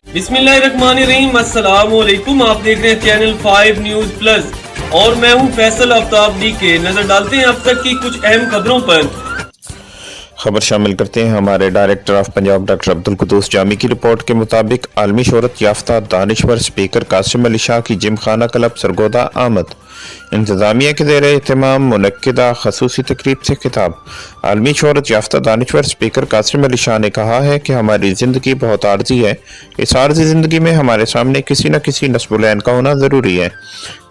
बिस्मिल्लाहिर्रहमानिर्रहीम, अस्सलामुअलैकुम। आप देख रहे हैं चैनल 5 न्यूज प्लस और मैं हूं फैसल आफ्ताब के। नजर डालते हैं अब तक की कुछ अहम खबरों पर। खबर शामिल करते हैं हमारे director of Punjab doctor Abdul Quddus Jami की रिपोर्ट के मुताबिक आलमी शोहरत याफ्ता दानिश्वर स्पीकर कासिम अली शाह की जिम खाना क्लब सरगोदा आमद। इंतजामिया के ज़ेर एहतमाम मुनक्किदा खसूसी तकरीब से खिताब। आलमी शोहरत याफ्ता दानिश्वर स्पीकर कासिम अली शाह ने कहा है कि हमारी ज़िंदगी बहुत आर्जी है। इस आर्जी ज़िंदगी में हमारे सामने किसी न किसी नस्बुलैन का होना ज़रूरी है।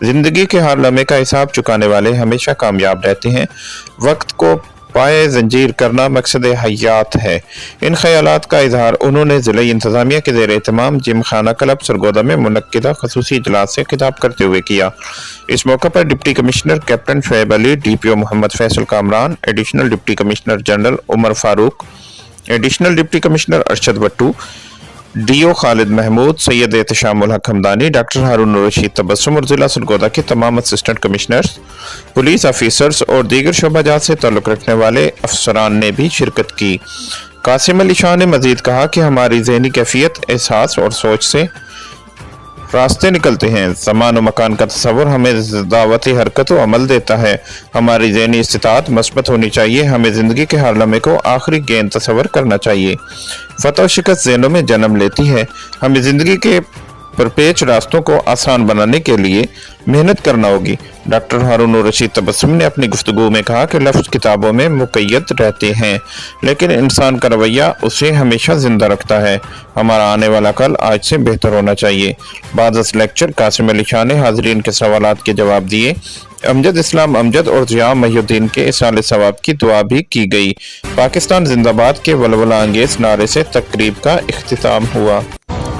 ज़िंदगी के हर लम्हे का हिसाब चुकाने वाले हमेशा कामयाब रहते हैं। वक्त को पाए जंजीर करना मकसद हयात है। इन ख्यालात का इजहार उन्होंने ज़िला इंतजामिया के ज़ेर एहतमाम जिम खाना क्लब सरगोदा में मुनक्किदा खसूसी इजलास से खिताब करते हुए किया। इस मौके पर deputy commissioner captain Shoaib Ali, DPO Mohammad Faisal Kamran, additional deputy commissioner general Umar Farooq, additional deputy commissioner Arshad Bhattu, DO Khalid Mahmood, Syed Ehteshamul Haq Hamdani, doctor Haroon Rashid Tabassum और जिला सरगोदा के तमाम असिस्टेंट कमिश्नर्स, पुलिस ऑफिसर्स और दीगर शोबाजात से ताल्लुक़ रखने वाले अफसरान ने भी शिरकत की। कासिम अली शाह ने मजीद कहा कि हमारी ज़हनी कैफियत, एहसास और सोच से रास्ते निकलते हैं। ज़मान व मकान का तसव्वुर हमें दावत हरकत व अमल देता है। हमारी ज़हनी इस्तिताअत मस्बत होनी चाहिए। हमें ज़िंदगी के हर लम्हे को आखिरी गेंद तसव्वुर करना चाहिए। फतह व शिकस्त ज़हनों में जन्म लेती है। हमें ज़िंदगी के परपेच रास्तों को आसान बनाने के लिए मेहनत करना होगी। डॉक्टर हारून रशीद तबस्सुम ने अपनी गुफ्तगू में कहा कि लफ्ज़ किताबों में मुक़य्यद रहते हैं, लेकिन इंसान का रवैया उसे हमेशा जिंदा रखता है। हमारा आने वाला कल आज से बेहतर होना चाहिए। बाद इस लेक्चर कासिम अली शाह ने हाज़रीन के सवालात के जवाब दिए। अमजद इस्लाम अमजद और ज़िया महिउद्दीन के इसाले सवाब की दुआ भी की गई। पाकिस्तान जिंदाबाद के वलवला अंगेज नारे से तकरीब का इख्तिताम हुआ।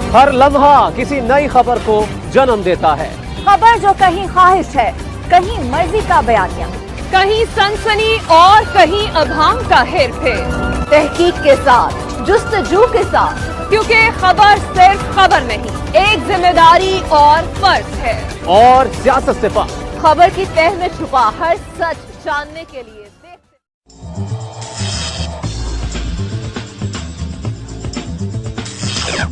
हर लम्हा किसी नई खबर को जन्म देता है। खबर जो कहीं ख्वाहिश है, कहीं मर्जी का बयानिया, कहीं सनसनी और कहीं अभाम का हेर फेर। तहकीक के साथ, जुस्तजू के साथ, क्योंकि खबर सिर्फ खबर नहीं, एक जिम्मेदारी और फर्ज है। और सियासत से पार खबर की तह में छुपा हर सच जानने के लिए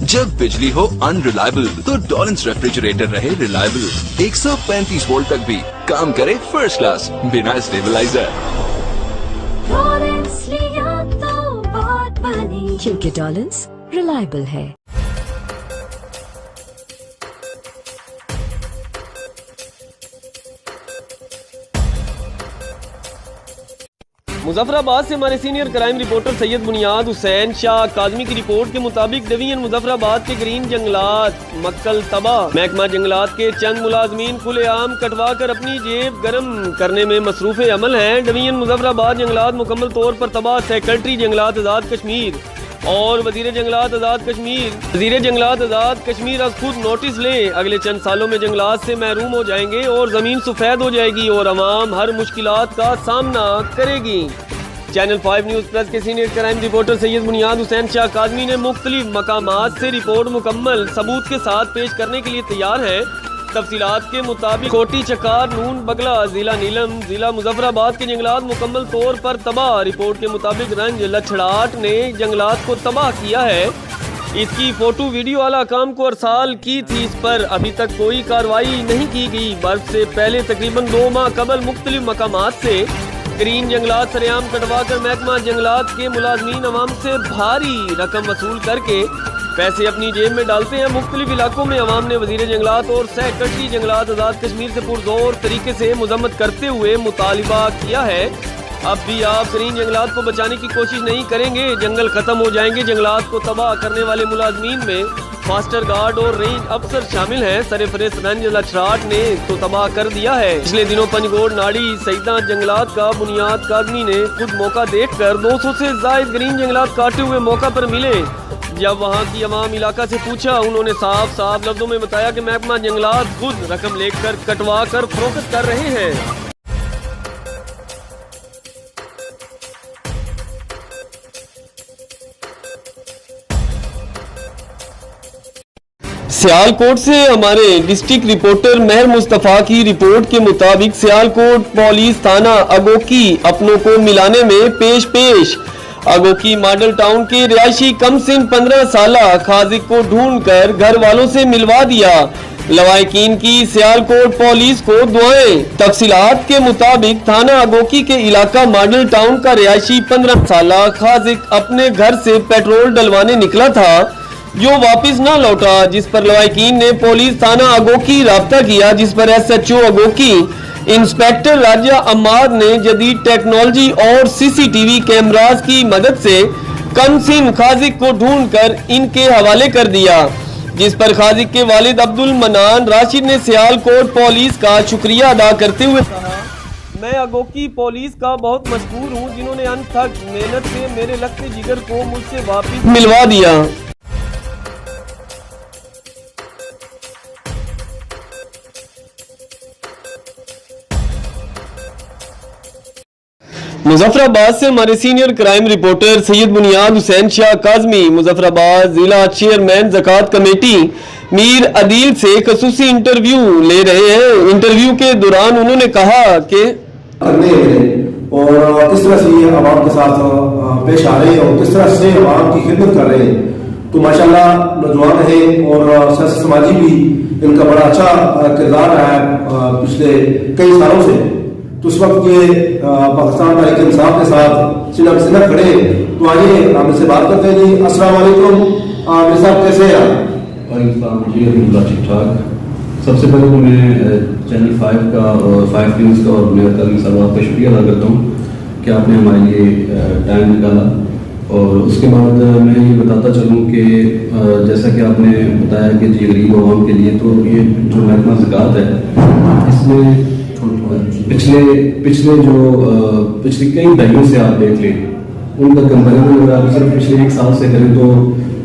जब बिजली हो अनरिलायबल तो डॉलिंस रेफ्रिजरेटर रहे रिलायबल। 135 वोल्ट तक भी काम करे फर्स्ट क्लास बिना स्टेबलाइजर। डॉलिंस लिया तो बात बनी, क्योंकि डॉलिंस रिलायबल है। मुजफ्फराबाद से हमारे सीनियर क्राइम रिपोर्टर सैयद बुनियाद हुसैन शाह काजमी की रिपोर्ट के मुताबिक डिवीजन मुजफ्फराबाद के ग्रीन जंगलात मक्कल तबाह। महकमा जंगलात के चंद मुलाजमीन खुलेआम कटवा कर अपनी जेब गर्म करने में मसरूफ अमल हैं। डिवीजन मुजफ्फराबाद जंगलात मुकम्मल तौर पर तबाह। सेक्रेटरी जंगलात आज़ाद कश्मीर और वज़ीर जंगलात आज़ाद कश्मीर आज खुद नोटिस लें। अगले चंद सालों में जंगलात से महरूम हो जाएंगे और ज़मीन सफ़ेद हो जाएगी और अवाम हर मुश्किलात का सामना करेगी। चैनल 5 न्यूज़ प्लस के सीनियर क्राइम रिपोर्टर सैयद बुनियाद हुसैन शाह काज़मी ने मुख्तलिफ मकामात से रिपोर्ट मुकम्मल सबूत के साथ पेश करने के लिए तैयार है। तफसीलात के मुताबिक कोटी चकार नून बगला जिला नीलम जिला मुजफ्फराबाद के जंगलात मुकम्मल तौर पर तबाह। रिपोर्ट के मुताबिक रंज लछड़ाट ने जंगलात को तबाह किया है। इसकी फोटो वीडियो आला काम को अरसाल की थी। इस पर अभी तक कोई कार्रवाई नहीं की गई। बर्फ से पहले तकरीबन 2 माह कबल मुख्तलिफ मकामात से ग्रीन जंगलात सरेआम कटवा कर महकमा जंगलात के मुलाजमीन अवाम से भारी रकम वसूल करके पैसे अपनी जेब में डालते हैं। मुख्तलिफ इलाकों में अवाम ने वज़ीर जंगलात और सेक्रेटरी जंगलात आज़ाद कश्मीर से पुरजोर तरीके से मजम्मत करते हुए मुतालिबा किया है। अब भी आप ग्रीन जंगलात को बचाने की कोशिश नहीं करेंगे, जंगल खत्म हो जाएंगे। जंगलात को तबाह करने वाले मुलाजमीन में मास्टर गार्ड और रेंज अफसर शामिल हैं। सरफरेस रंज लछड़ाट ने तो तबाह कर दिया है। पिछले दिनों पंजगोड़ नाड़ी सईदा जंगलात का बुनियाद काज़मी ने खुद मौका देखकर 200 से ज़ायद ग्रीन जंगलात काटे हुए मौका पर मिले। जब वहाँ की अवाम इलाका से पूछा, उन्होंने साफ साफ लफ्जों में बताया कि महकमा जंगलात खुद रकम लेकर कटवा कर फरोख्त कर रहे हैं। सियालकोट से हमारे डिस्ट्रिक्ट रिपोर्टर मेहर मुस्तफ़ा की रिपोर्ट के मुताबिक सियालकोट पुलिस थाना अगोकी अपनों को मिलाने में पेश आगोकी मॉडल टाउन के रिहायशी कमसिन 15 साला खाजिक को ढूंढकर घर वालों से मिलवा दिया। लवाहिकीन की सियालकोट पुलिस को दुआएं। तफसीलात के मुताबिक थाना आगोकी के इलाका मॉडल टाउन का रिहायशी 15 साला खाजिक अपने घर से पेट्रोल डलवाने निकला था जो वापस न लौटा, जिस पर लवाहिकीन ने पुलिस थाना आगोकी राब्ता किया, जिस पर SHO आगोकी इंस्पेक्टर राजा अम्माद ने जदीद टेक्नोलॉजी और CCTV कैमरास की मदद से कमसिन खाजिक को ढूंढकर इनके हवाले कर दिया, जिस पर खाजिक के वालिद अब्दुल मनान राशिद ने सियालकोट पुलिस का शुक्रिया अदा करते हुए कहा, मैं आगोकी पुलिस का बहुत मशहूर हूँ जिन्होंने अनथक मेहनत से मेरे लखते जिगर को मुझसे वापस मिलवा दिया। मुजफ्फराबाद से हमारे सीनियर क्राइम रिपोर्टर सैयद बुनियाद हुसैन शाह काजमी मुजफ्फराबाद जिला चेयरमैन ज़कात कमेटी मीर अदील से खसूसी इंटरव्यू ले रहे हैं। इंटरव्यू के दौरान उन्होंने कहा कि और किस तरह से ये आवाम के साथ पेश आ रहे हैं और किस तरह से आवाम की खिदमत कर रहे हैं, तो माशाल्लाह नौजवान है और सियासी समाजी भी इनका बड़ा अच्छा किरदार रहा है पिछले कई सालों से। तो उस वक्त ये पाकिस्तान तहरीक इंसाफ के साथ सीना पे सीना खड़े, तो आइए हम इससे बात करते हैं। जी अस्सलाम वालेकुम, मेरे साहब कैसे हैं आप? जी अल्हम्दुलिल्लाह ठीक ठाक। सबसे पहले तो मैं चैनल 5 का और 5 न्यूज़ का और मेयर काज़मी साहब का शुक्रिया अदा करता हूँ कि आपने हमारे लिए टाइम निकाला। और उसके बाद मैं ये बताता चलूँ कि जैसा कि आपने बताया कि जी गरीब आवाम के लिए तो ये जो महकमा ज़कात है इसमें पिछले कई दहाइयों से आप देख लें उनका कंपेरिजन अगर आप सिर्फ पिछले 1 साल से करें तो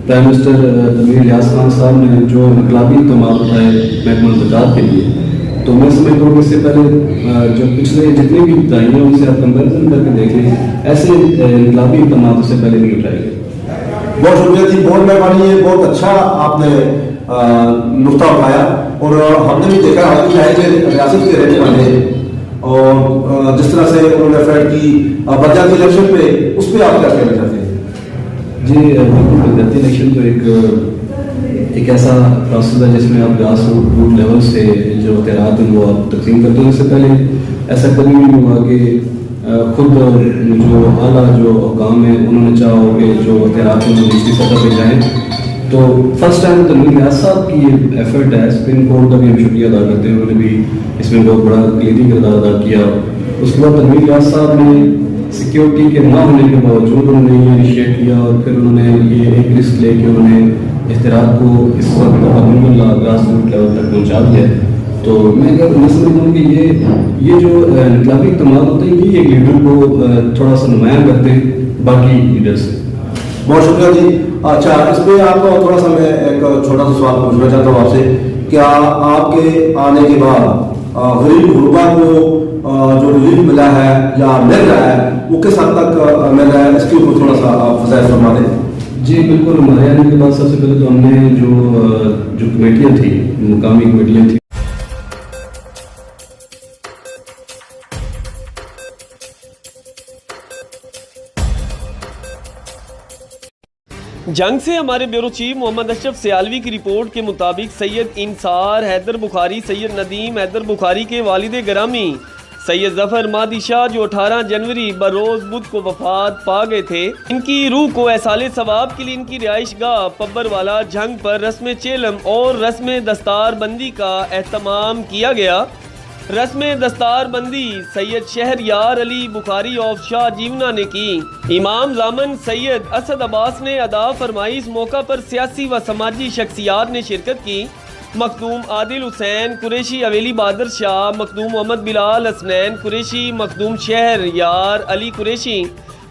प्राइम मिनिस्टर तनवीर इलियास खान साहब ने जो इनकलाबी इक़दाम उठाए महकमा ज़कात के लिए, तो मैं समझता हूँ कि इससे पहले जो पिछले जितने भी दहाइयाँ उनसे आप कंपेरिजन करके देख लें, ऐसे इनकलाबी इक़दाम उससे पहले नहीं उठाए गए। बहुत शुक्रिया जी, बहुत मेहरबानी है, बहुत अच्छा आपने नुक्ता उठाया। और हमने भी देखा है कि रियासत के रहने वाले और जिस तरह से उन्होंने फेड की पंचायती इलेक्शन पे, उस पर आप क्या कहना चाहते हैं? जी बिल्कुल, पंचायती इलेक्शन तो एक ऐसा प्रोसेस है जिसमें आप ग्रास रूट लेवल से जो इख्तियारात हैं वो आप तकसीम करते हैं। इससे पहले ऐसा कभी नहीं हुआ कि खुद जो आला जो हुकाम है उन्होंने चाहा कि जो इख्तियारात हैं वो निचली सतह पर जाएँ। तो फर्स्ट टाइम तनवीर इलियास साहब की ये एफर्ट है, सुप्रीम कोर्ट का भी हम शुक्रिया अदा करते हैं, उन्होंने भी इसमें बहुत बड़ा कलीदी किरदार अदा किया। उसके बाद तनवीर इलियास साहब ने सिक्योरिटी के ना होने के बावजूद उन्होंने ये इनिशिएट किया और फिर उन्होंने ये एक रिस्क लेके उन्होंने इख्तियारात को इस वक्त ग्रास रूट लेवल तक पहुँचा दिया। तो मैं समझता हूँ कि ये जो इनकलाबी इक़दाम होते हैं ये एक लीडर को थोड़ा सा नुमायाँ करते हैं बाकी लीडर से। बहुत शुक्रिया जी। अच्छा, इस पर आपको थोड़ा सा मैं एक छोटा सा सवाल पूछना चाहता हूँ आपसे, क्या आपके आने के बाद गरीब गुरबा को जो रिलीफ मिला है या मिल रहा है वो किस हद तक मिल रहा है, इसके ऊपर थोड़ा सा आप फज़ाइल फरमा दें। जी बिल्कुल, हमारे आने के बाद सबसे पहले तो हमने जो कमेटियाँ थी, मुकामी कमेटियाँ थी, जंग से हमारे ब्यूरो चीफ मोहम्मद अशरफ सियालवी की रिपोर्ट के मुताबिक सैयद इंसार हैदर बुखारी सैयद नदीम हैदर बुखारी के वालिद ग्रामी सैयद जफर मादी शाह जो 18 जनवरी बरोज बुध को वफात पा गए थे, इनकी रूह को एहसाले सवाब के लिए इनकी रिहाइश गाह पब्बर वाला जंग पर रस्म चेलम और रस्म दस्तार बंदी का एहतमाम किया गया। रस्म दस्तार बंदी सैयद शहरयार अली बुखारी ऑफ शाह जीवना ने की। इमाम जामन सैयद असद अब्बास ने अदा फरमाई। इस मौका पर सियासी व समाजी शख्सियात ने शिरकत की। मखदूम आदिल हुसैन कुरैशी हवेली बहादुर शाह, मखदूम मोहम्मद बिलाल हसनैन कुरैशी, मखदूम शहरयार अली कुरैशी,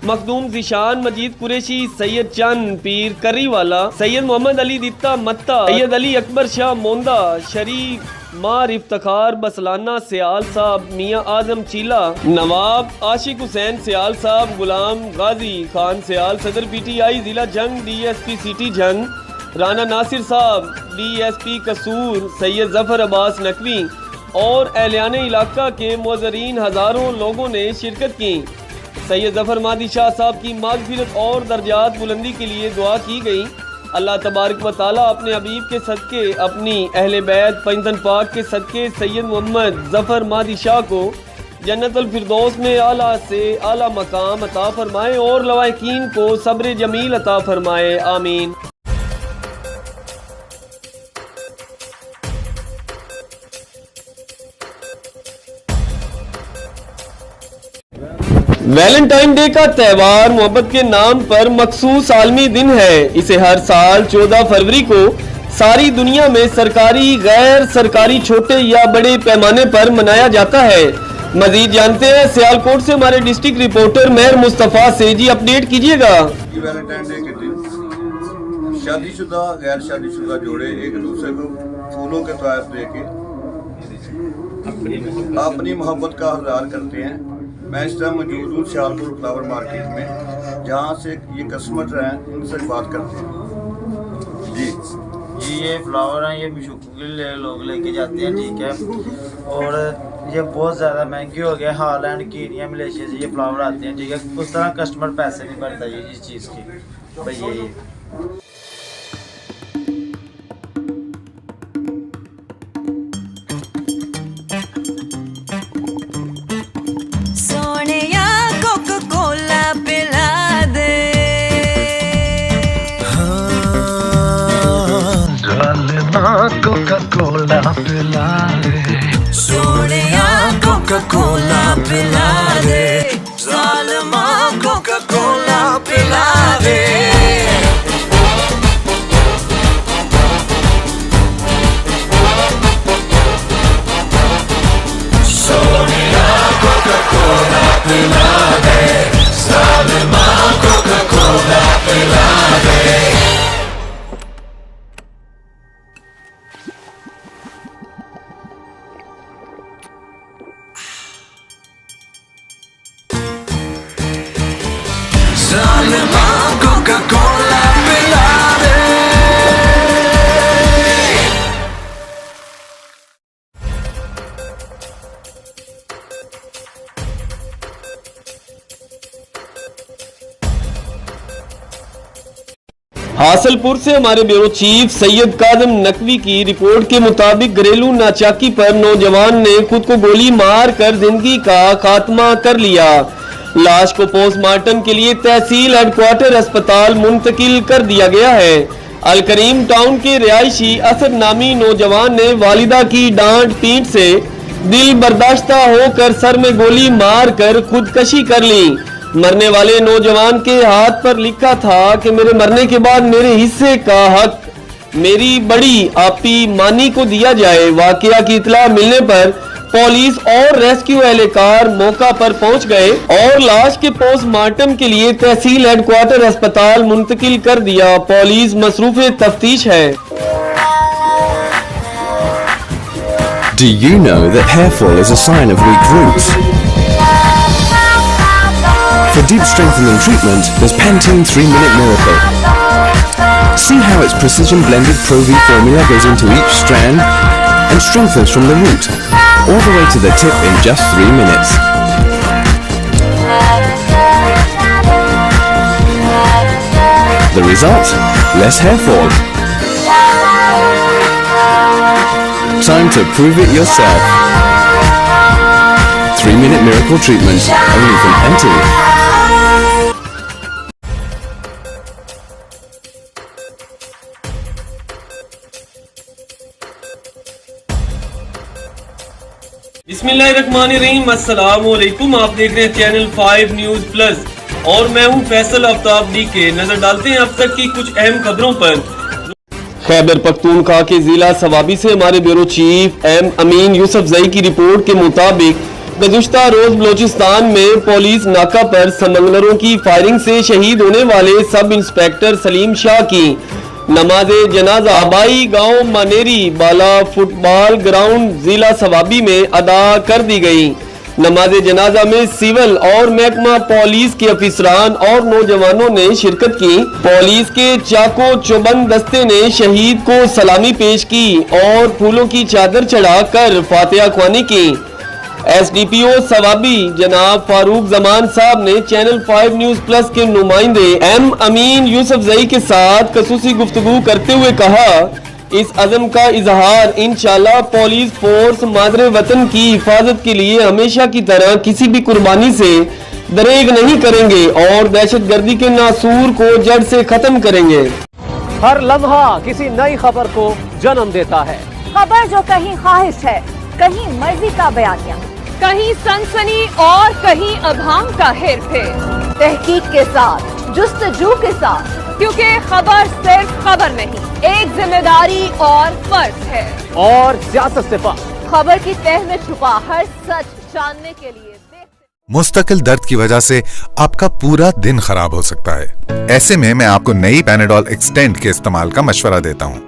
मखदूम जिशान मजीद कुरैशी, सैयद चंद पीर करीवाला, सैयद मोहम्मद अली दित्ता मत्ता, सैयद अली अकबर शाह मोंदा, शरीफ मार इफ्तिखार बसलाना सियाल साहब, मियाँ आजम चीला, नवाब आशिक हुसैन सियाल साहब, गुलाम गाजी खान सियाल, सदर PTI जिला जंग, DSP सिटी जंग, राना नासिर साहब, DSP कसूर, सैयद जफर अब्बास नकवी और एहलियान इलाका के मुअज़्ज़रीन हज़ारों लोगों ने शिरकत की। सैयद जफर मादी शाह साहब की मागफिरत और दर्जात बुलंदी के लिए दुआ की गई। अल्लाह तबारक व तआला अपने हबीब के सदके, अपनी अहले बैत पंजतन पाक के सदके सैयद मोहम्मद जफर मादी शाह को जन्नतुल फिरदौस में आला से आला मकाम अता फरमाए और लवाकिन को सब्र जमील अता फरमाए, आमीन। वैलेंटाइन डे का त्यौहार मोहब्बत के नाम पर मखसूस आलमी दिन है। इसे हर साल 14 फरवरी को सारी दुनिया में सरकारी, गैर सरकारी, छोटे या बड़े पैमाने पर मनाया जाता है। मजीद जानते हैं सियालकोट से हमारे डिस्ट्रिक्ट रिपोर्टर मेहर मुस्तफा से। जी अपडेट कीजिएगा। वैलेंटाइन डे के दिन शादीशुदा गैर शादीशुदा जोड़े एक दूसरे को फूलों के तोहफे देके अपनी मोहब्बत का इजहार करते हैं। मैं इस टाइम मौजूद हूँ सियालकोट फ्लावर मार्केट में, जहाँ से ये कस्टमर हैं उनसे बात करते हैं। जी ये फ्लावर हैं, ये मशूक के लिए लोग लेके जाते हैं, ठीक है। और ये बहुत ज़्यादा महंगे हो गए। हॉलैंड, कीनिया, मलेशिया से ये फ्लावर आते हैं, ठीक है। उस तरह कस्टमर पैसे नहीं भरता ये इस चीज़ की, भाई ये कोका कोला पिला दे, सोनिया कोका कोला पिला दे, जालिमा कोका कोला पिला दे। सोनिया कोका कोला पिला दे, जालिमा कोका कोला पिला दे। हासलपुर से हमारे ब्यूरो चीफ सैयद कादम नकवी की रिपोर्ट के मुताबिक घरेलू नाचाकी पर नौजवान ने खुद को गोली मार कर जिंदगी का खात्मा कर लिया। लाश को पोस्टमार्टम के लिए तहसील हेडक्वार्टर अस्पताल मुंतकिल कर दिया गया है। अल करीम टाउन के रिहायशी असद नामी नौजवान ने वालिदा की डांट पीट से दिल बर्दाश्ता होकर सर में गोली मार कर खुदकशी कर ली। मरने वाले नौजवान के हाथ पर लिखा था कि मेरे मरने के बाद मेरे हिस्से का हक मेरी बड़ी आपी मानी को दिया जाए। वाकया की इतला मिलने पर पुलिस और रेस्क्यू एहलकार मौका पर पहुंच गए और लाश के पोस्टमार्टम के लिए तहसील हेडक्वार्टर अस्पताल मुंतकिल कर दिया। पुलिस मसरूफ तफ्तीश है। Do you know that hair fall is a sign of weak roots? For deep strengthening treatment, there's Pantene 3-Minute Miracle. See how its precision blended Pro-V formula goes into each strand and strengthens from the root, all the way to the tip in just 3 minutes. The result? Less hair fall. Time to prove it yourself. 3-Minute Miracle Treatment, only from Pantene. बिस्मिल्लाहिर्रहमानिर्रहीम, अस्सलामुअलैकुम। आप देख रहे हैं channel 5 news plus और मैं हूं फैसल आफ्ताब के। नजर डालते हैं अब तक की कुछ अहम खबरों पर। खैबर पख्तूनख्वा के जिला सवाबी से हमारे ब्यूरो चीफ एम अमीन यूसुफजई की रिपोर्ट के मुताबिक गुज़िश्ता रोज बलोचिस्तान में पुलिस नाका पर स्मगलरों की फायरिंग से शहीद होने वाले सब इंस्पेक्टर सलीम शाह की नमाजे जनाजा आबाई गांव मानेरी बाला फुटबॉल ग्राउंड जिला सवाबी में अदा कर दी गई। नमाजे जनाजा में सिविल और महकमा पुलिस के अफसरान और नौजवानों ने शिरकत की। पुलिस के चाको चौबंद दस्ते ने शहीद को सलामी पेश की और फूलों की चादर चढ़ाकर फातिहा ख्वानी की। SDPO सवाबी जनाब फारूक जमान साहब ने चैनल 5 न्यूज प्लस के नुमाइंदे M अमीन यूसुफजई के साथ खसूसी गुफ्तगू करते हुए कहा, इस अज़म का इजहार इंशाअल्लाह पुलिस फोर्स मादरे वतन की हिफाजत के लिए हमेशा की तरह किसी भी कुर्बानी से दरेग नहीं करेंगे और दहशतगर्दी के नासूर को जड़ से खत्म करेंगे। हर लम्हा किसी नई खबर को जन्म देता है। खबर जो कहीं ख्वाहिश है, कहीं मर्जी का बयानिया, कहीं सनसनी और कहीं अभाम का हेर फेर, तहकीक के साथ, जुस्तजू के साथ, क्योंकि खबर सिर्फ खबर नहीं, एक जिम्मेदारी और फर्ज है। और सियासत से पार खबर की तह में छुपा हर सच जानने के लिए मुस्तकिल दर्द की वजह से आपका पूरा दिन खराब हो सकता है। ऐसे में मैं आपको नई पैनाडोल एक्सटेंड के इस्तेमाल का मशवरा देता हूं।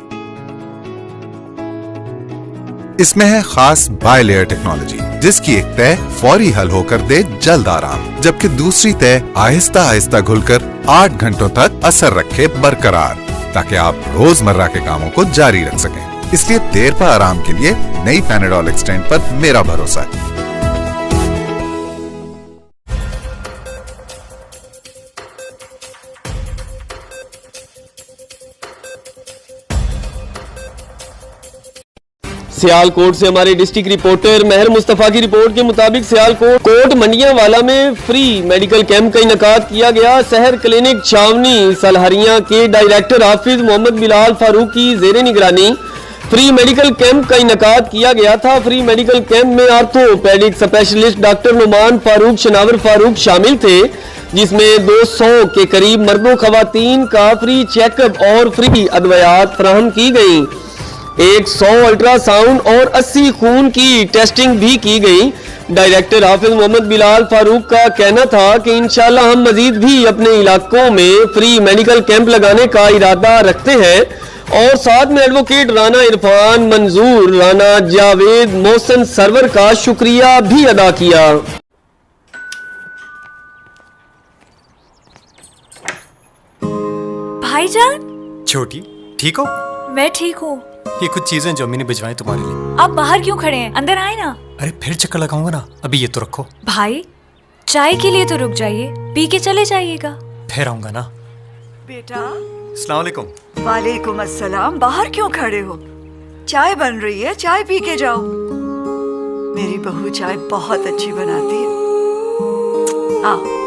इसमें है खास बाय लेयर टेक्नोलॉजी, जिसकी एक तह फौरी हल होकर दे जल्द आराम, जबकि दूसरी तह आहिस्ता आहिस्ता घुलकर 8 घंटों तक असर रखे बरकरार, ताकि आप रोजमर्रा के कामों को जारी रख सकें। इसलिए देर पर आराम के लिए नई पैनाडोल एक्सटेंड पर मेरा भरोसा है। सियालकोट से हमारे डिस्ट्रिक्ट रिपोर्टर महर मुस्तफा की रिपोर्ट के मुताबिक सियालकोट कोट मंडियावाला में फ्री मेडिकल कैंप का इनकाद किया गया। शहर क्लिनिक छावनी सलहरिया के डायरेक्टर हाफिज मोहम्मद बिलाल फारूक की जेर निगरानी फ्री मेडिकल कैंप का इनकाद किया गया था। फ्री मेडिकल कैंप में orthopaedic specialist doctor Numan Farooq Shanawar Farooq शामिल थे, जिसमें 200 के करीब मर्दों खवातीन का फ्री चेकअप और फ्री अदवियात फराहम की गई। 100 अल्ट्रासाउंड और 80 खून की टेस्टिंग भी की गई। डायरेक्टर हाफिज मोहम्मद बिलाल फारूक का कहना था कि इंशाल्लाह हम मजीद भी अपने इलाकों में फ्री मेडिकल कैंप लगाने का इरादा रखते हैं और साथ में एडवोकेट राना इरफान मंजूर, राना जावेद, मोहसन सरवर का शुक्रिया भी अदा किया। भाईजान, छोटी ठीक हो? मैं ठीक हूँ। ये कुछ चीजें जो अम्मी ने भिजवाई तुम्हारे लिए। आप बाहर क्यों खड़े हैं? अंदर आए ना। अरे फिर चक्कर लगाऊंगा ना, अभी ये तो रखो। भाई चाय के लिए तो रुक जाइए, पी के चले जाइएगा। फिर आऊंगा ना। बेटा। अस्सलाम वालेकुम। वालेकुम अस्सलाम। बाहर क्यों खड़े हो? चाय बन रही है, चाय पी के जाओ। मेरी बहू चाय बहुत अच्छी बनाती है। आओ।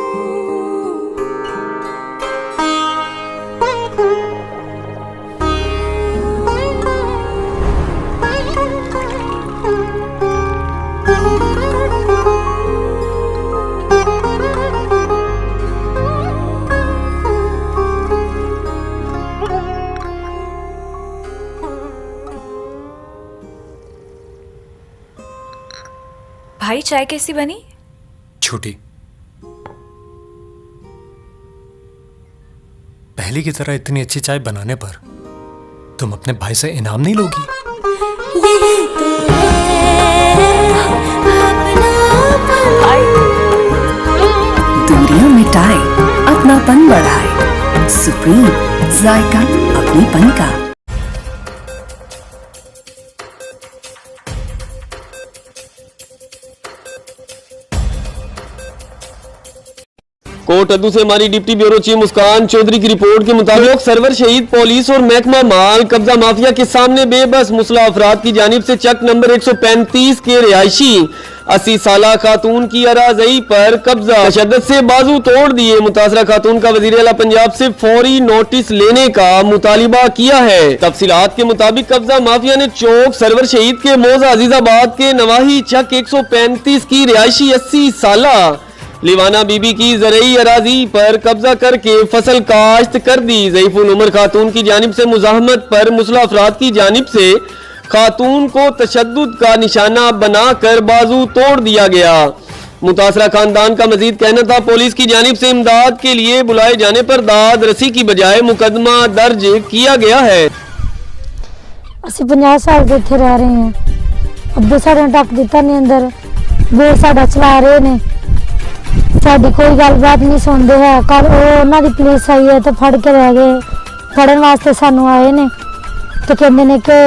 भाई चाय कैसी बनी? छोटी, पहले की तरह इतनी अच्छी चाय बनाने पर तुम अपने भाई से इनाम नहीं लोगी? दूरियां मिटाए, अपनापन बढ़ाए। सुप्रीम जायका अपनेपन का। कोट अद्दू से हमारी डिप्टी ब्यूरो चीफ मुस्कान चौधरी की रिपोर्ट के मुताबिक सरवर शहीद पुलिस और महकमा माल कब्जा माफिया के सामने बेबस मुसल्ह अफराद की जानिब से चक नंबर 135 के रिहायशी 80 साला खातून की अराज़ी पर कब्जा तशद्दुद से बाजू तोड़ दिए। मुतासरा खातून का वज़ीर आला पंजाब से फौरी नोटिस लेने का मुतालिबा किया है। तफसीलात के मुताबिक कब्जा माफिया ने चौक सरवर शहीद के मौजा अजीजाबाद के नवाही चक 135 की रिहायशी 80 साला लिवाना बीबी की ज़रई अराजी पर कब्जा करके फसल काश्त कर दी। ज़ईफुल उमर खातून की जानिब से मुजाहमत पर मुसल्ह अफराद की जानिब से खातून को तशद्दुद का निशाना बनाकर बाजू तोड़ दिया गया। मुतासरा खानदान का मजीद कहना था पुलिस की जानिब से इमदाद के लिए बुलाए जाने पर दाद रसी की बजाय मुकदमा दर्ज किया गया है। ਅਸੀਂ 50 ਸਾਲ ਦੇ ਇੱਥੇ ਰਹਿ ਰਹੇ ਹਾਂ। ਅੱਬੇ ਸਾਡੇ ਟੱਕ ਦਿੱਤਾ ਨਹੀਂ ਅੰਦਰ, ਬੇ ਸਾਡਾ ਚਲਾ ਰਹੇ ਨੇ, ਸਾਡੀ ਕੋਈ ਗੱਲਬਾਤ ਨਹੀਂ ਸੁਣਦੇ ਹੈ। ਕੱਲ ਉਹਨਾਂ ਦੀ ਪੁਲਿਸ ਆਈ ਹੈ ਤੇ ਫੜ ਕੇ ਲੈ ਗਏ, ਫੜਨ ਵਾਸਤੇ ਸਾਨੂੰ ਆਏ ਨੇ ਤੇ ਕਹਿੰਦੇ ਨੇ ਕਿ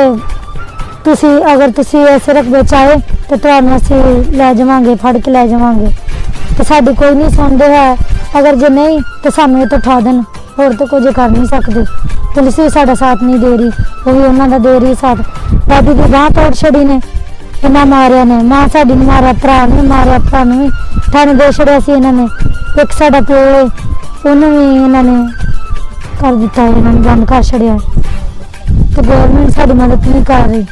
ਤੁਸੀਂ ਅਗਰ ਤੁਸੀਂ ਇਸ ਰਕਬੇ ਚ ਆਏ ਤੇ ਤੁਹਾਨੂੰ ਅਸੀਂ ਲੈ ਜਾਵਾਂਗੇ, ਫੜ ਕੇ ਲੈ ਜਾਵਾਂਗੇ। ਤੇ ਸਾਡੀ ਕੋਈ ਨਹੀਂ ਸੁਣਦੇ ਹੈ, ਅਗਰ ਜੇ ਨਹੀਂ ਤਾਂ ਸਾਨੂੰ ਇਹ ਤੋਂ ਉਠਾ ਦੇਣ, ਹੋਰ ਤਾਂ ਕੁਝ ਕਰ ਨਹੀਂ ਸਕਦੇ। ਪੁਲਿਸ ਵੀ ਸਾਡਾ ਸਾਥ ਨਹੀਂ ਦੇ ਰਹੀ, ਉਹ ਵੀ ਉਹਨਾਂ ਦਾ ਦੇ ਰਹੀ ਸਾਥ। ਦਾਦੀ ਦੀ ਬਾਂਹ ਤੋੜ ਛੜੀ ਨੇ, ਇਹਨਾਂ ਮਾਰਿਆ ਨੇ, ਮਾਂ ਸਾਡੀ ਨੂੰ ਮਾਰਿਆ, ਭਰਾ ਨੂੰ ਵੀ ਮਾਰਿਆ, ਭਰਾ ਨੂੰ ਵੀ ਥਾਣੇ ਦੇ ਛੜਿਆ ਸੀ ਇਹਨਾਂ ਨੇ। ਇੱਕ ਸਾਡਾ ਪਿਓ ਹੈ, ਉਹਨੂੰ ਵੀ ਇਹਨਾਂ ਨੇ ਕਰ ਦਿੱਤਾ, ਇਹਨਾਂ ਨੇ ਬੰਦ ਕਰ ਛੜਿਆ। ਤੇ ਗੌਰਮੈਂਟ ਸਾਡੀ ਮਦਦ ਨਹੀਂ ਕਰ ਰਹੀ।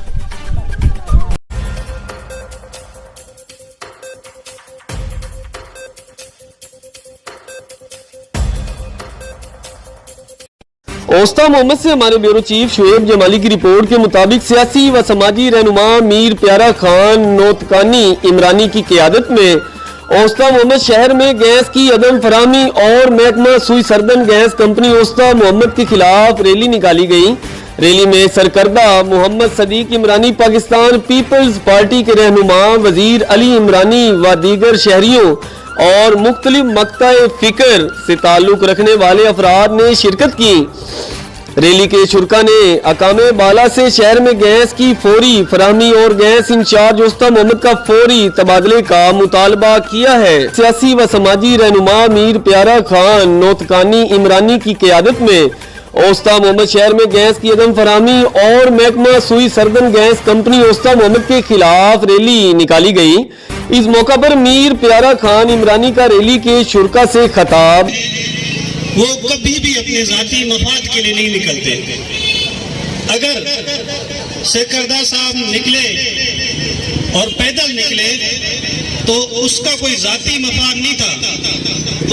औस्ता मोहम्मद से हमारे ब्यूरो चीफ शुएब जमाली की रिपोर्ट के मुताबिक सियासी व समाजी रहनुमा मीर प्यारा खान नोतकानी इमरानी की क़यादत में औस्ता मोहम्मद शहर में गैस की अदम फराहमी और महकमा सुई सरदन गैस कंपनी औस्ता मोहम्मद के खिलाफ रैली निकाली गई। रैली में सरकर्दा मोहम्मद सदीक इमरानी, पाकिस्तान पीपल्स पार्टी के रहनुमा वजीर अली इमरानी व दीगर शहरियों और मुख्तलिफ मक्ता-ए फिक्र से ताल्लुक रखने वाले अफराद ने शिरकत की। रैली के शुरका ने अकामे बाला से शहर में गैस की फौरी फराहमी और गैस इंचार्ज औस्ता मोहम्मद का फौरी तबादले का मुतालबा किया है। सियासी व समाजी रहनुमा मीर प्यारा खान नोतकानी इमरानी की क़यादत में औस्ता मोहम्मद शहर में गैस की अदम फराहमी और महकमा सुई सरदन गैस कंपनी औस्ता मोहम्मद के खिलाफ रैली निकाली गई। इस मौका पर मीर प्यारा खान इमरानी का रैली के शुरका से खिताब। वो कभी भी अपने जाती मफाद के लिए नहीं निकलते। अगर सरकर्दा साहब निकले और पैदल निकले तो उसका कोई जाती मफाद नहीं था,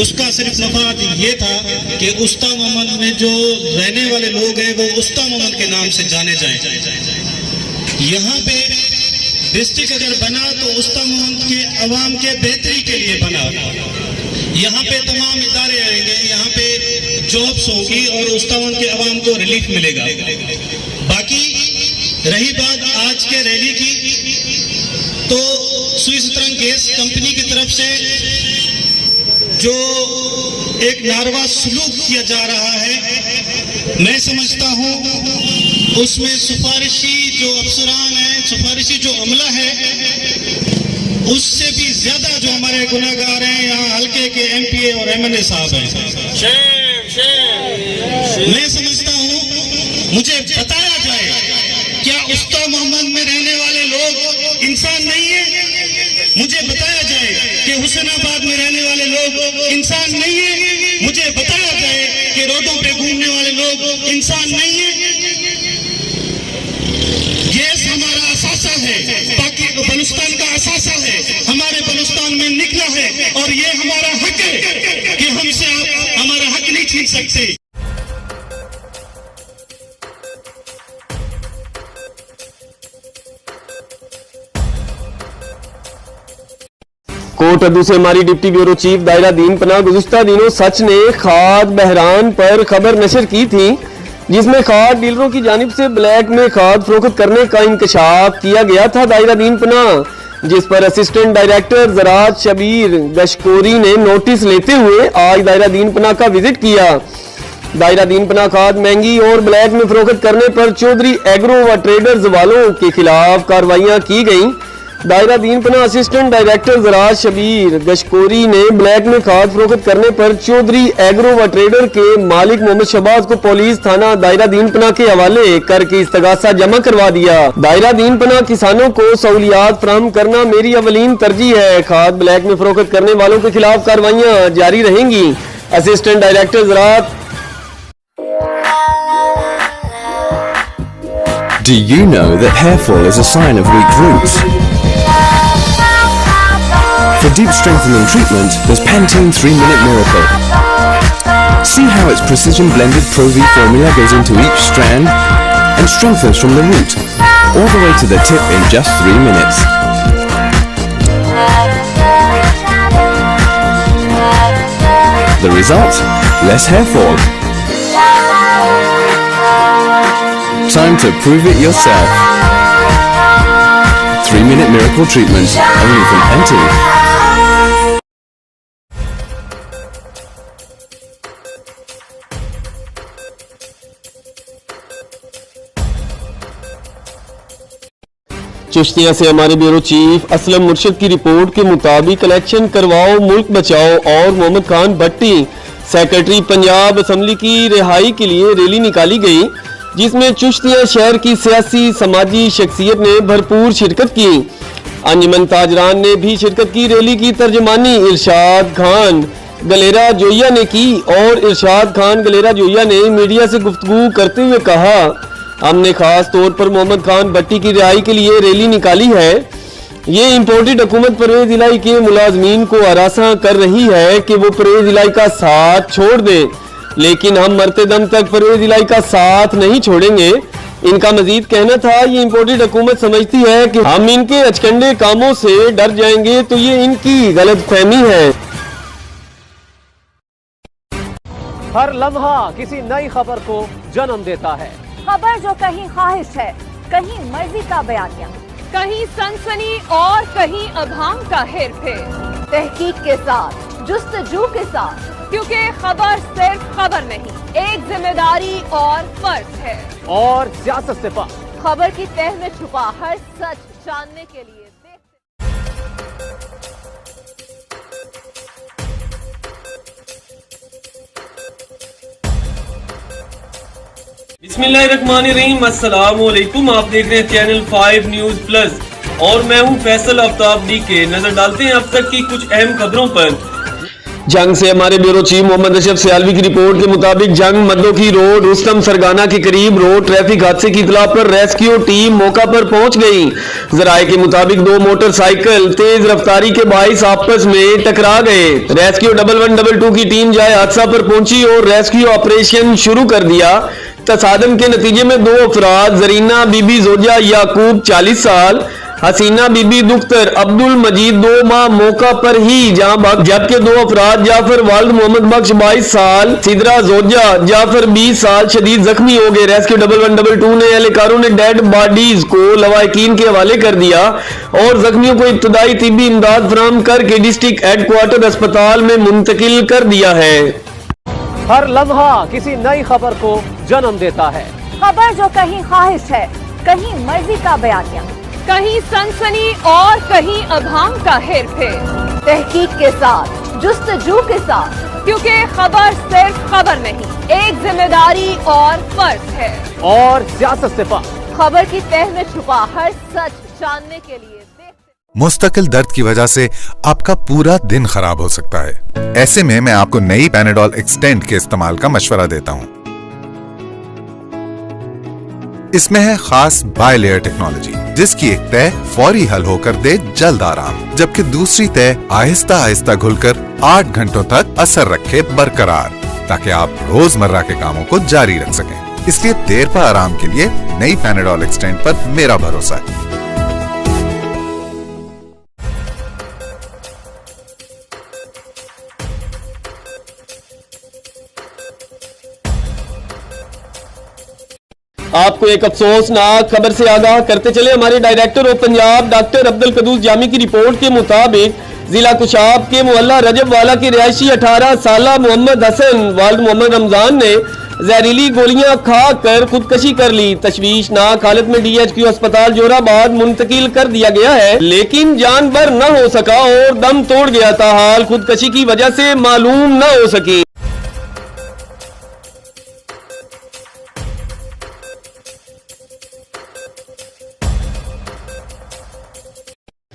उसका सिर्फ मफाद ये था कि उस्ता मोहम्मद में जो रहने वाले लोग हैं वो उस्ता मोहम्मद के नाम से जाने जाएं। यहाँ पे डिस्ट्रिक्ट अगर बना तो उस्ता मोहम्मद के अवाम के बेहतरी के लिए बना। यहाँ पे तमाम इदारे आएंगे, यहाँ पे जॉब्स होगी और उस्ता मोहम्मद के अवाम को रिलीफ मिलेगा। बाकी रही बात आज के रैली की, तो सुई सरदन गैस कंपनी की तरफ से जो एक नारवा सलूक किया जा रहा है, मैं समझता हूँ उसमें सिफारिशी जो अफसरान हैं, सिफारिशी जो अमला है, उससे भी ज्यादा जो हमारे गुनाहगार हैं यहाँ हल्के के एमपीए और एमएनए साहब हैं। मैं समझता हूँ मुझे बताया जाए क्या उस्ता मोहम्मद में रहने वाले लोग इंसान नहीं है? मुझे बताया जाए कि हुसैनाबाद में रहने वाले लोग इंसान नहीं है? मुझे बताया जाए कि रोडों पे घूमने वाले लोग इंसान नहीं है? गैस हमारा असासा है, बलूचिस्तान का असासा है, हमारे बलूचिस्तान में निकला है और ये हमारा हक है कि हमसे आप हमारा हक नहीं छीन सकते। कोट अद्दू से हमारी डिप्टी ब्यूरो चीफ दायरा दीन पनाह गुज़िश्ता दिनों सच ने खाद बहरान पर खबर नशर की थी, जिसमें खाद डीलरों की जानिब से ब्लैक में खाद फरोख्त करने का इंकशाफ किया गया था। दायरा दीन पनाह, जिस पर असिस्टेंट डायरेक्टर ज़राअत शबीर गशकोरी ने नोटिस लेते हुए आज दायरा दीन पनाह का विजिट किया। दायरा दीन पनाह खाद महंगी और ब्लैक में फरोख्त करने पर चौधरी एग्रो व ट्रेडर्स वालों के खिलाफ कार्रवाइयां की गई। दायरा दीन पनाह असिस्टेंट डायरेक्टर ज़राअत शबीर गशकोरी ने ब्लैक में खाद फरोख्त करने पर चौधरी एग्रो व ट्रेडर के मालिक मोहम्मद शहबाज को पुलिस थाना दायरा दीन पनाह के हवाले करके इस्तगासा जमा करवा दिया। दायरा दीन पनाह किसानों को सहूलियात फराहम करना मेरी अवलीन तरजीह है। खाद ब्लैक में फरोख्त करने वालों के खिलाफ कार्रवाइयां जारी रहेंगी। असिस्टेंट डायरेक्टर ज़राअत। Do you know that hair fall is a sign of weak roots? For deep strengthening treatment, there's Pantene 3-Minute Miracle. See how its precision blended Pro V formula goes into each strand and strengthens from the root, all the way to the tip in just 3 minutes. The result? Less hair fall. Time to prove it yourself. 3-Minute Miracle Treatment, only from Pantene. Chishtiya से हमारे bureau chief Aslam मुर्शिद की report के मुताबिक election करवाओ मुल्क बचाओ और मोहम्मद खान भट्टी सेक्रेटरी पंजाब असम्बली की रिहाई के लिए रैली निकाली गई, जिसमें चिश्तिया शहर की सियासी समाजी शख्सियत ने भरपूर शिरकत की। अंजुमन ताजरान ने भी शिरकत की। रैली की तर्जमानी इरशाद खान गलेरा जोइया ने की और इरशाद खान गलेरा जोइया ने मीडिया से गुफ्तगू करते हुए कहा, हमने खास तौर पर मोहम्मद खान भट्टी की रिहाई के लिए रैली निकाली है। ये इम्पोर्टेड हुकूमत परवेज इलाही के मुलाजमीन को हरासा कर रही है कि वो परवेज इलाही का साथ छोड़ दे, लेकिन हम मरते दम तक परवेज इलाही का साथ नहीं छोड़ेंगे। इनका मजीद कहना था, ये इम्पोर्टेड हुकूमत समझती है कि हम इनके अचकंडे कामों से डर जाएंगे, तो ये इनकी गलत फहमी है। हर लम्हा किसी नई खबर को जन्म देता है। खबर जो कहीं ख्वाहिश है, कहीं मर्जी का बयानिया, कहीं सनसनी और कहीं अभाम का हेर फेर, तहकीक के साथ, जुस्तजू के साथ, क्योंकि खबर सिर्फ खबर नहीं, एक जिम्मेदारी और फर्ज है। और सियासत से पार खबर की तह में छुपा हर सच जानने के लिए बिस्मिल्लाहिर्रहमानिर्रहीम, अस्सलाम वालेकुम। आप देख रहे हैं चैनल 5 न्यूज प्लस और मैं हूं फैसल आफ्ताब डीके। नजर डालते हैं अब तक की कुछ अहम खबरों पर। जंग से हमारे ब्यूरो चीफ मोहम्मद अशरफ सियालवी की रिपोर्ट के मुताबिक जंग मद्दोकी रोड रुस्तम सरगाना के करीब रोड ट्रैफिक हादसे की इतला पर रेस्क्यू टीम मौका पर पहुंच गई। जराये के मुताबिक दो मोटरसाइकिल तेज रफ्तारी के बाइस आपस में टकरा गए। रेस्क्यू 1112 की टीम जाए हादसा पर पहुंची और रेस्क्यू ऑपरेशन शुरू कर दिया। तसादम के नतीजे में दो अफराद जरीना बीबी जोजा याकूब 40 साल, हसीना बीबी दुख्तर अब्दुल मजीद 2 माह मौका पर ही जान बख्श, जबकि दो अफराद जाफर वालिद मोहम्मद बख्श 22 साल, सिदरा जोजा जाफर 20 साल शदीद जख्मी हो गए। रेस्क्यू 1112 ने एहलकारों ने डेड बॉडीज को लवाकिन के हवाले कर दिया और जख्मियों को इब्तदाई तिब्बी इमदाद फराहम करके डिस्ट्रिक्ट हेडक्वार्टर अस्पताल में मुंतकिल कर दिया है। हर लम्हा किसी नई खबर को जन्म देता है। खबर जो कहीं ख्वाहिश है, कहीं मर्जी का बयानिया, कहीं सनसनी और कहीं अभाम का हेर फेर, तहकीक के साथ, जुस्तजू के साथ, क्योंकि खबर सिर्फ खबर नहीं, एक जिम्मेदारी और फर्ज है। और सियासत से पार खबर की तह में छुपा हर सच जानने के लिए मुस्तकिल दर्द की वजह से आपका पूरा दिन खराब हो सकता है। ऐसे में मैं आपको नई पैनाडोल एक्सटेंड के इस्तेमाल का मशवरा देता हूं। इसमें है खास बायलेयर टेक्नोलॉजी, जिसकी एक तह फौरी हल होकर दे जल्द आराम, जबकि दूसरी तह आहिस्ता आहिस्ता घुलकर 8 घंटों तक असर रखे बरकरार, ताकि आप रोजमर्रा के कामों को जारी रख सकें। इसलिए देर पर आराम के लिए नई पैनाडोल एक्सटेंड पर मेरा भरोसा है। आपको एक अफसोसनाक खबर से आगाह करते चले। हमारे director of Punjab doctor Abdul Quddus Jami की रिपोर्ट के मुताबिक जिला कुशाब के मोहल्ला रजब वाला के रिहायशी 18 साला मोहम्मद हसन वालिद मोहम्मद रमजान ने जहरीली गोलियां खाकर खुदकशी कर ली। तशवीशनाक हालत में DHQ अस्पताल जोराबाद मुंतकिल कर दिया गया है, लेकिन जान बर न हो सका और दम तोड़ गया था। हाल खुदकशी की वजह से मालूम न हो सकी।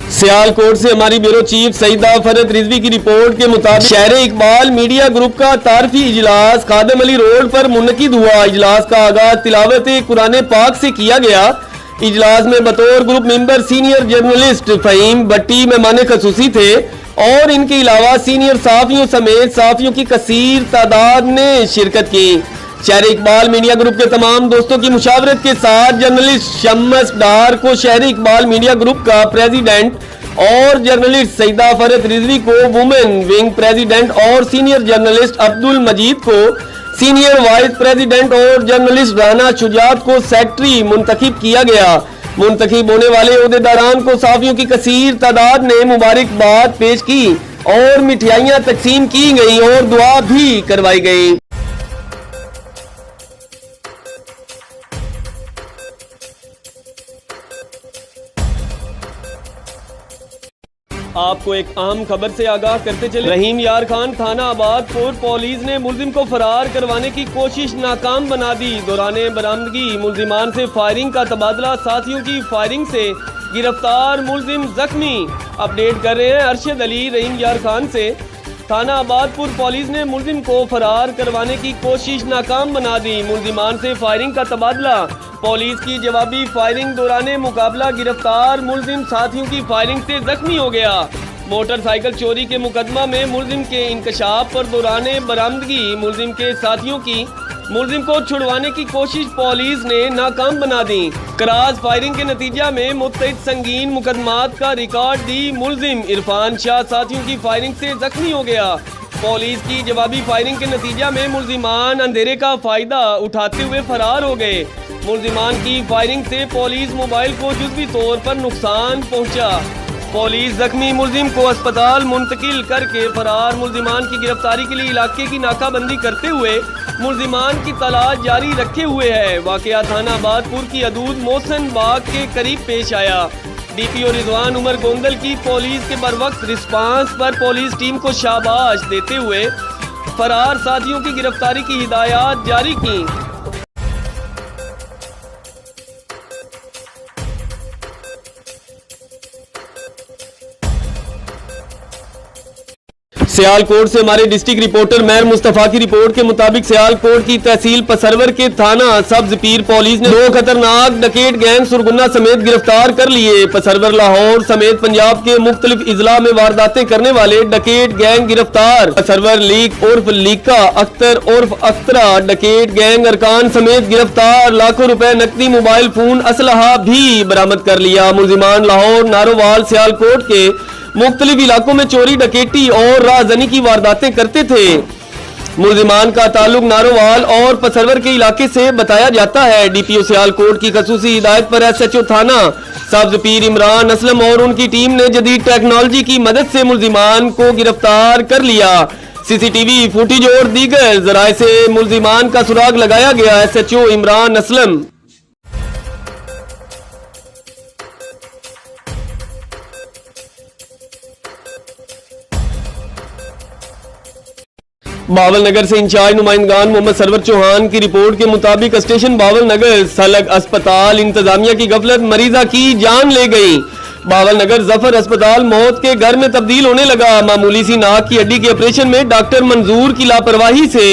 सियालकोट से हमारी ब्यूरो चीफ सईदा फरद रिजवी की रिपोर्ट के मुताबिक शहर इकबाल मीडिया ग्रुप का तारफी इजलास खादम अली रोड पर मुनकिद हुआ। इजलास का आगाज तिलावत कुरान पाक से किया गया। इजलास में बतौर group member senior journalist Faheem Bhatti मेहमान खसूसी थे और इनके अलावा सीनियर सहाफियों समेत सहाफियों की कसीर तादाद ने शिरकत की। शहर इकबाल मीडिया ग्रुप के तमाम दोस्तों की मुशावरत के साथ जर्नलिस्ट शम्स डार को शहर इकबाल मीडिया ग्रुप का प्रेसिडेंट और जर्नलिस्ट सईदा फरद रिजवी को वुमेन विंग प्रेसिडेंट और सीनियर जर्नलिस्ट अब्दुल मजीद को सीनियर वाइस प्रेसिडेंट और जर्नलिस्ट राना शुजात को सेक्रेटरी मुंतखब किया गया। मुंतखब होने वाले ओहदेदारान को सहाफियों की कसीर तादाद ने मुबारकबाद पेश की और मिठाइयां तकसीम की गई और दुआ भी करवाई गई। आपको एक अहम खबर से आगाह करते चले। रहीम यार खान थाना आबादपुर पुलिस ने मुलजिम को फरार करवाने की कोशिश नाकाम बना दी। दौराने बरामदगी मुलजिमान से फायरिंग का तबादला, साथियों की फायरिंग से गिरफ्तार मुलजिम जख्मी। अपडेट कर रहे हैं अरशद अली रहीम यार खान से। थाना आबादपुर पुलिस ने मुलजिम को फरार करवाने की कोशिश नाकाम बना दी। मुलजिमान से फायरिंग का तबादला, पुलिस की जवाबी फायरिंग दौरान मुकाबला, गिरफ्तार मुलजिम साथियों की फायरिंग से जख्मी हो गया। मोटरसाइकिल चोरी के मुकदमा में मुलजिम के इंकशाफ पर दौरान बरामदगी मुलजिम के साथियों की मुलजिम को छुड़वाने की कोशिश पुलिस ने नाकाम बना दी। क्रॉस फायरिंग के नतीजा में मुत्तहिद संगीन मुकदमात का रिकॉर्ड दी मुलजिम इरफान शाह साथियों की फायरिंग से जख्मी हो गया। पुलिस की जवाबी फायरिंग के नतीजा में मुलजिमान अंधेरे का फायदा उठाते हुए फरार हो गए। मुलजिमान की फायरिंग से पुलिस मोबाइल को जुज़वी तौर पर नुकसान पहुंचा। पुलिस जख्मी मुलजिम को अस्पताल मुंतकिल करके फरार मुलजिमान की गिरफ्तारी के लिए इलाके की नाकाबंदी करते हुए मुलजिमान की तलाश जारी रखे हुए है। वाकया थाना आबादपुर की हदूद मोहसन बाग के करीब पेश आया। DPO रिजवान उमर गोंदल की पुलिस के बरवक्त रिस्पांस पर पुलिस टीम को शाबाश देते हुए फरार साथियों की गिरफ्तारी की हिदायत जारी की। सियालकोट से हमारे डिस्ट्रिक्ट रिपोर्टर महर मुस्तफा की रिपोर्ट के मुताबिक सियालकोट की तहसील पसरवर के थाना सब्ज पीर पुलिस ने 2 खतरनाक डकैत गैंग सुरगुन्ना समेत गिरफ्तार कर लिए। पसरवर लाहौर समेत पंजाब के मुख्तलिफ इजला में वारदातें करने वाले डकैत गैंग गिरफ्तार। पसरवर लीक उर्फ लीका, अख्तर उर्फ अख्तरा डकैत गैंग अरकान समेत गिरफ्तार। लाखों रुपए नकदी, मोबाइल फोन, असलहा भी बरामद कर लिया। मुलजिमान लाहौर, नारोवाल, सियालकोट के मुख्तलिफ इलाकों में चोरी, डकैती और राहजनी की वारदातें करते थे। मुलजिमान का ताल्लुक नारोवाल और पसरवर के इलाके से बताया जाता है। DPO सियालकोट की खसूसी हिदायत पर SHO थाना सब्ज पीर इमरान असलम और उनकी टीम ने जदीद टेक्नोलॉजी की मदद से मुलजिमान को गिरफ्तार कर लिया। CCTV फुटेज और दीगर जराए से मुलजिमान का सुराग लगाया गया। SHO इमरान असलम। बावल नगर से इंचार्ज नुमाइंदगान मोहम्मद सरवर चौहान की रिपोर्ट के मुताबिक स्टेशन बावल नगर सलग अस्पताल इंतजामिया की गफलत मरीजा की जान ले गई। बावल नगर जफर अस्पताल मौत के घर में तब्दील होने लगा। मामूली सी नाक की हड्डी के ऑपरेशन में डॉक्टर मंजूर की लापरवाही से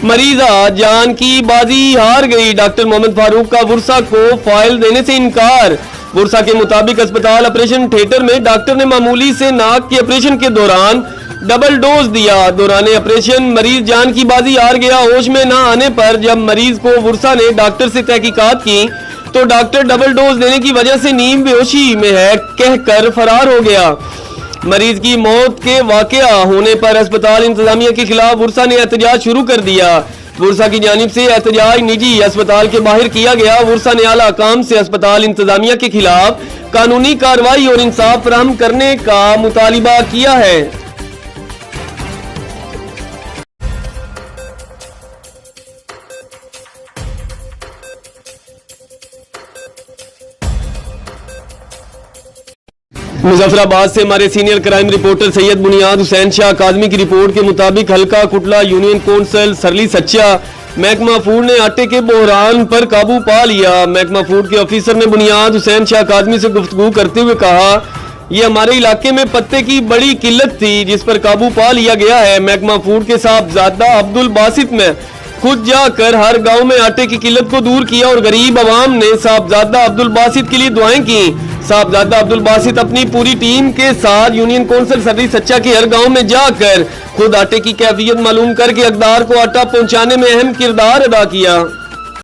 मरीजा जान की बाजी हार गई। डॉक्टर मोहम्मद फारूक का बुरसा को फाइल देने से इनकार। बुरसा के मुताबिक अस्पताल ऑपरेशन थिएटर में डॉक्टर ने मामूली से नाक के ऑपरेशन के दौरान डबल डोज दिया। दौरान ऑपरेशन मरीज जान की बाजी हार गया। होश में न आने पर जब मरीज को बुरसा ने डॉक्टर से तहकीकात की तो डॉक्टर डबल डोज देने की वजह से नींद बेहोशी में है कहकर फरार हो गया। मरीज की मौत के वाकया होने पर अस्पताल इंतजामिया के खिलाफ बुरसा ने एहतजाज शुरू कर दिया। बुरसा की जानिब से एहतजाज निजी अस्पताल के बाहर किया गया। बुरसा ने आला काम से अस्पताल इंतजामिया के खिलाफ कानूनी कार्रवाई और इंसाफ फराहम करने का मुतालिबा किया है। मुजफ्फराबाद से हमारे सीनियर क्राइम रिपोर्टर सैयद बुनियाद हुसैन शाह काजमी की रिपोर्ट के मुताबिक हल्का कुटला यूनियन कौंसिल सरली सच्चा महकमा फूड ने आटे के बहरान पर काबू पा लिया। महकमा फूड के ऑफिसर ने बुनियाद हुसैन शाह काजमी से गुफ्तगू करते हुए कहा, ये हमारे इलाके में पत्ते की बड़ी किल्लत थी जिस पर काबू पा लिया गया है। महकमा फूड के साहबजादा अब्दुल बासित में खुद जाकर हर गांव में आटे की किल्लत को दूर किया और गरीब आवाम ने साहबजादा अब्दुल बासित के लिए दुआएं की। साहबजादा अब्दुल बासित अपनी पूरी टीम के साथ यूनियन कौंसिल सरली सच्चा के हर गांव में जाकर खुद आटे की कैफियत मालूम करके अकदार को आटा पहुंचाने में अहम किरदार अदा किया।